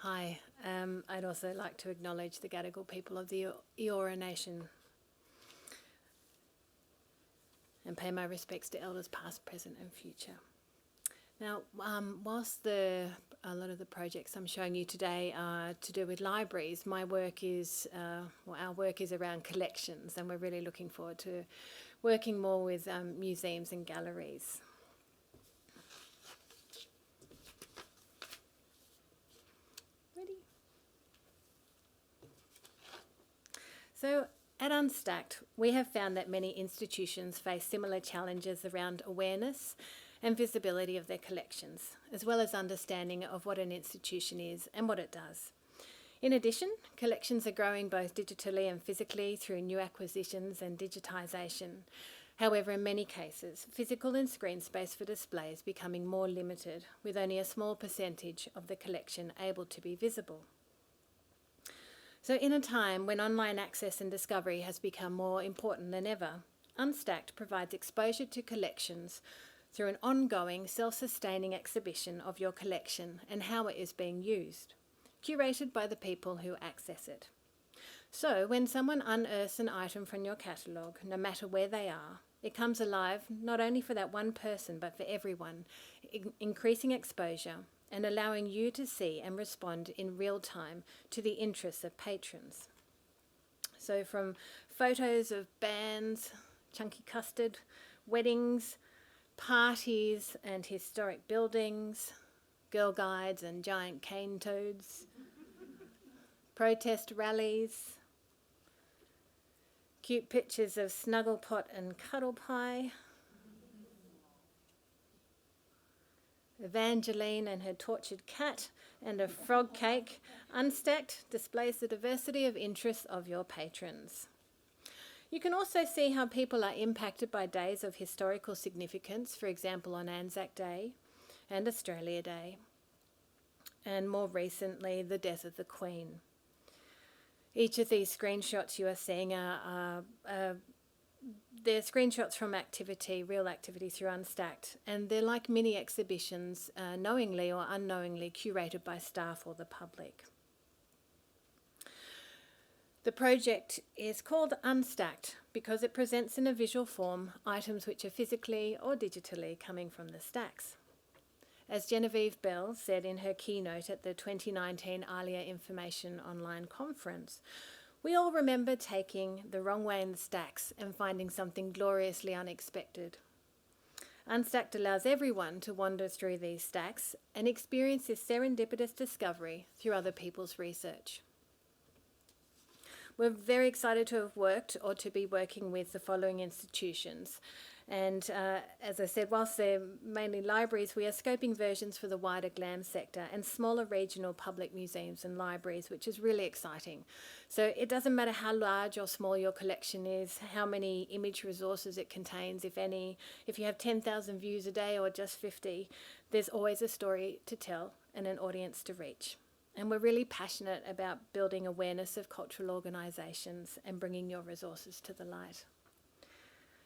Hi, I'd also like to acknowledge the Gadigal people of the Eora Nation and pay my respects to elders past, present and future. Now, whilst a lot of the projects I'm showing you today are to do with libraries, our work is around collections, and we're really looking forward to working more with museums and galleries. So at Unstacked, we have found that many institutions face similar challenges around awareness and visibility of their collections, as well as understanding of what an institution is and what it does. In addition, collections are growing both digitally and physically through new acquisitions and digitisation. However, in many cases, physical and screen space for display is becoming more limited, with only a small percentage of the collection able to be visible. So in a time when online access and discovery has become more important than ever, Unstacked provides exposure to collections through an ongoing self-sustaining exhibition of your collection and how it is being used, curated by the people who access it. So when someone unearths an item from your catalogue, no matter where they are, it comes alive not only for that one person but for everyone, increasing exposure and allowing you to see and respond in real time to the interests of patrons. So from photos of bands, chunky custard, weddings, parties and historic buildings, girl guides and giant cane toads, protest rallies, cute pictures of snugglepot and cuddle pie, Evangeline and her tortured cat and a frog cake, Unstacked displays the diversity of interests of your patrons. You can also see how people are impacted by days of historical significance, for example on Anzac Day and Australia Day, and more recently the death of the Queen. Each of these screenshots you are seeing they're screenshots from real activity through Unstacked, and they're like mini exhibitions, knowingly or unknowingly curated by staff or the public. The project is called Unstacked because it presents in a visual form items which are physically or digitally coming from the stacks. As Genevieve Bell said in her keynote at the 2019 ALIA Information Online Conference, we all remember taking the wrong way in the stacks and finding something gloriously unexpected. Unstacked allows everyone to wander through these stacks and experience this serendipitous discovery through other people's research. We're very excited to have worked or to be working with the following institutions. And as I said, whilst they're mainly libraries, we are scoping versions for the wider GLAM sector and smaller regional public museums and libraries, which is really exciting. So it doesn't matter how large or small your collection is, how many image resources it contains, if any, if you have 10,000 views a day or just 50, there's always a story to tell and an audience to reach. And we're really passionate about building awareness of cultural organisations and bringing your resources to the light.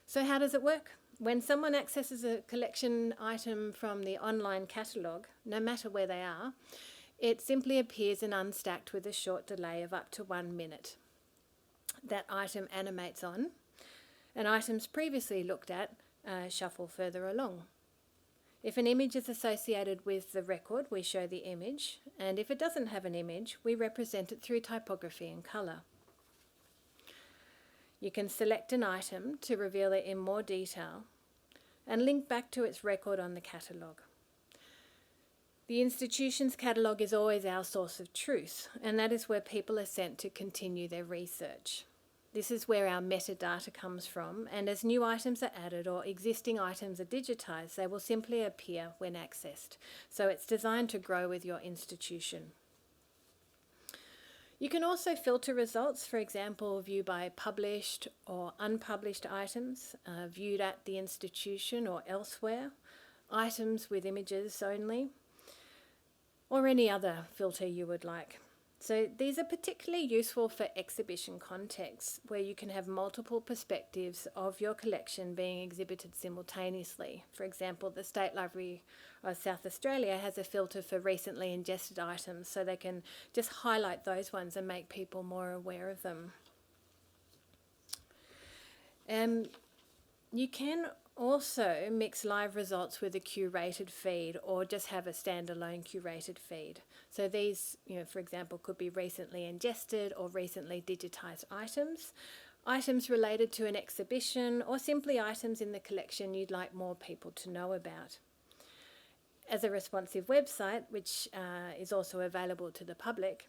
So how does it work? When someone accesses a collection item from the online catalogue, no matter where they are, it simply appears in Unstacked with a short delay of up to 1 minute. That item animates on, and items previously looked at shuffle further along. If an image is associated with the record, we show the image, and if it doesn't have an image, we represent it through typography and colour. You can select an item to reveal it in more detail and link back to its record on the catalogue. The institution's catalogue is always our source of truth, and that is where people are sent to continue their research. This is where our metadata comes from, and as new items are added or existing items are digitised, they will simply appear when accessed. So it's designed to grow with your institution. You can also filter results, for example, view by published or unpublished items, viewed at the institution or elsewhere, items with images only, or any other filter you would like. So these are particularly useful for exhibition contexts where you can have multiple perspectives of your collection being exhibited simultaneously. For example, the State Library of South Australia has a filter for recently ingested items, so they can just highlight those ones and make people more aware of them. You can also mix live results with a curated feed or just have a standalone curated feed. So these, for example, could be recently ingested or recently digitised items, items related to an exhibition, or simply items in the collection you'd like more people to know about. As a responsive website, which is also available to the public,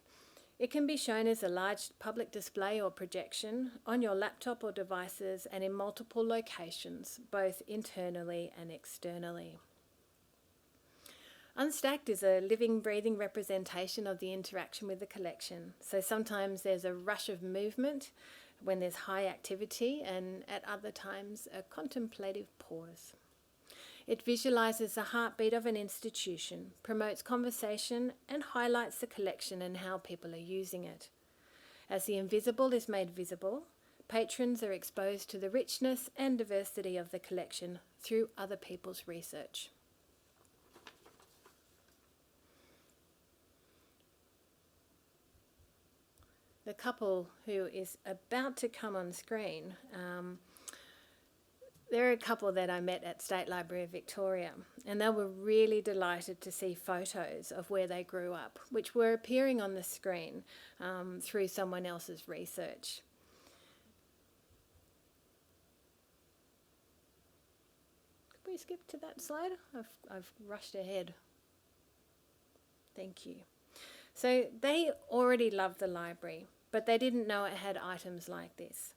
it can be shown as a large public display or projection on your laptop or devices and in multiple locations, both internally and externally. Unstacked is a living, breathing representation of the interaction with the collection. So sometimes there's a rush of movement when there's high activity, and at other times a contemplative pause. It visualises the heartbeat of an institution, promotes conversation, and highlights the collection and how people are using it. As the invisible is made visible, patrons are exposed to the richness and diversity of the collection through other people's research. The couple who is about to come on screen, they're a couple that I met at State Library of Victoria, and they were really delighted to see photos of where they grew up, which were appearing on the screen through someone else's research. Could we skip to that slide? I've rushed ahead. Thank you. So they already loved the library, but they didn't know it had items like this.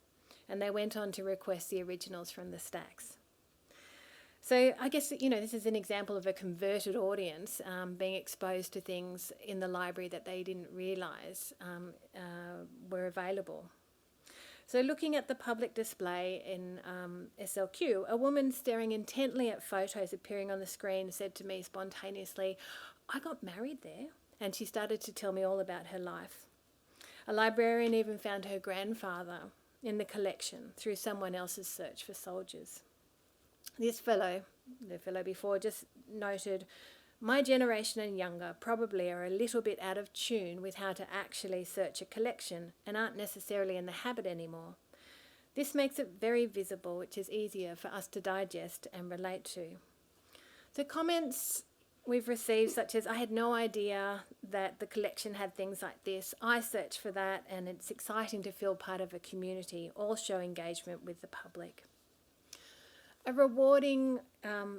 And they went on to request the originals from the stacks. So I guess, this is an example of a converted audience being exposed to things in the library that they didn't realise were available. So looking at the public display in SLQ, a woman staring intently at photos appearing on the screen said to me spontaneously, "I got married there," and she started to tell me all about her life. A librarian even found her grandfather in the collection through someone else's search for soldiers. This fellow, the fellow before, just noted, "My generation and younger probably are a little bit out of tune with how to actually search a collection and aren't necessarily in the habit anymore. This makes it very visible, which is easier for us to digest and relate to." So comments we've received such as, "I had no idea that the collection had things like this. I searched for that, and it's exciting to feel part of a community," all show engagement with the public. A rewarding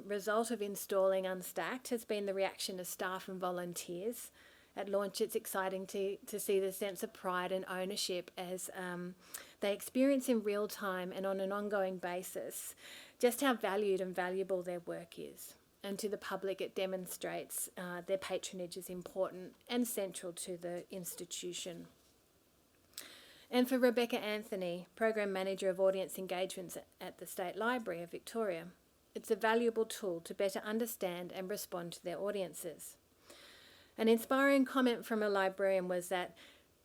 result of installing Unstacked has been the reaction of staff and volunteers. At launch, it's exciting to see the sense of pride and ownership as they experience in real time and on an ongoing basis just how valued and valuable their work is. And to the public, it demonstrates their patronage is important and central to the institution. And for Rebecca Anthony, Program Manager of Audience Engagements at the State Library of Victoria, it's a valuable tool to better understand and respond to their audiences. An inspiring comment from a librarian was that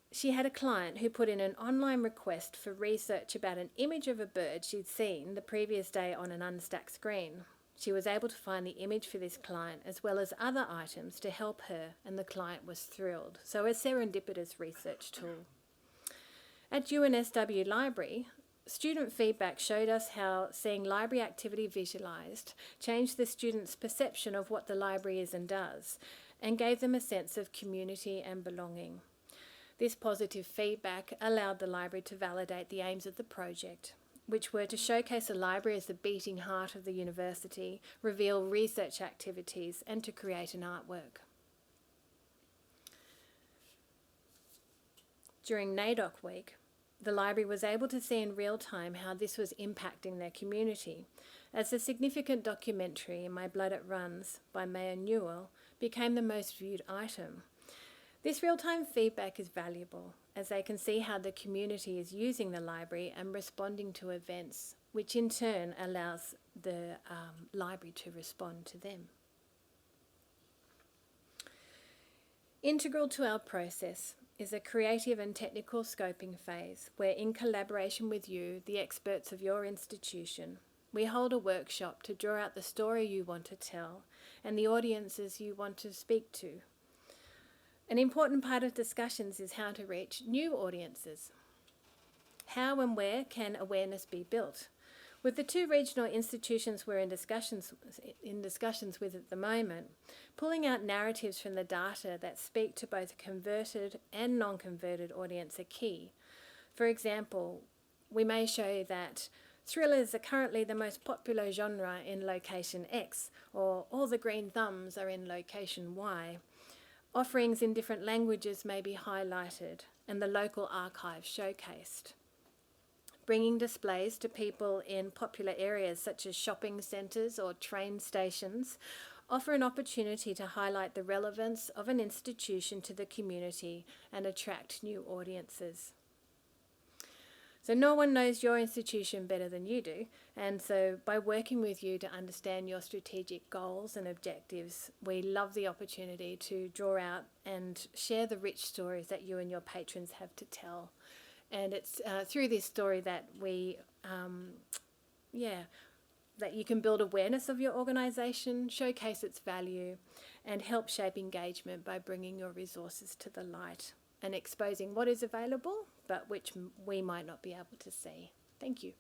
she had a client who put in an online request for research about an image of a bird she'd seen the previous day on an Unstacked screen. She was able to find the image for this client as well as other items to help her, and the client was thrilled. So a serendipitous research tool. At UNSW Library, student feedback showed us how seeing library activity visualised changed the students' perception of what the library is and does, and gave them a sense of community and belonging. This positive feedback allowed the library to validate the aims of the project, which were to showcase the library as the beating heart of the university, reveal research activities, and to create an artwork. During NAIDOC Week, the library was able to see in real time how this was impacting their community, as the significant documentary My Blood It Runs by Mayor Newell became the most viewed item. This real-time feedback is valuable, as they can see how the community is using the library and responding to events, which in turn allows the library to respond to them. Integral to our process is a creative and technical scoping phase where, in collaboration with you, the experts of your institution, we hold a workshop to draw out the story you want to tell and the audiences you want to speak to. An important part of discussions is how to reach new audiences. How and where can awareness be built? With the 2 regional institutions we're in discussions with at the moment, pulling out narratives from the data that speak to both a converted and non-converted audience are key. For example, we may show that thrillers are currently the most popular genre in location X, or all the green thumbs are in location Y. Offerings in different languages may be highlighted and the local archive showcased. Bringing displays to people in popular areas such as shopping centres or train stations offer an opportunity to highlight the relevance of an institution to the community and attract new audiences. So no one knows your institution better than you do, and so by working with you to understand your strategic goals and objectives, we love the opportunity to draw out and share the rich stories that you and your patrons have to tell. And it's through this story that that you can build awareness of your organisation, showcase its value, and help shape engagement by bringing your resources to the light and exposing what is available, but which we might not be able to see. Thank you.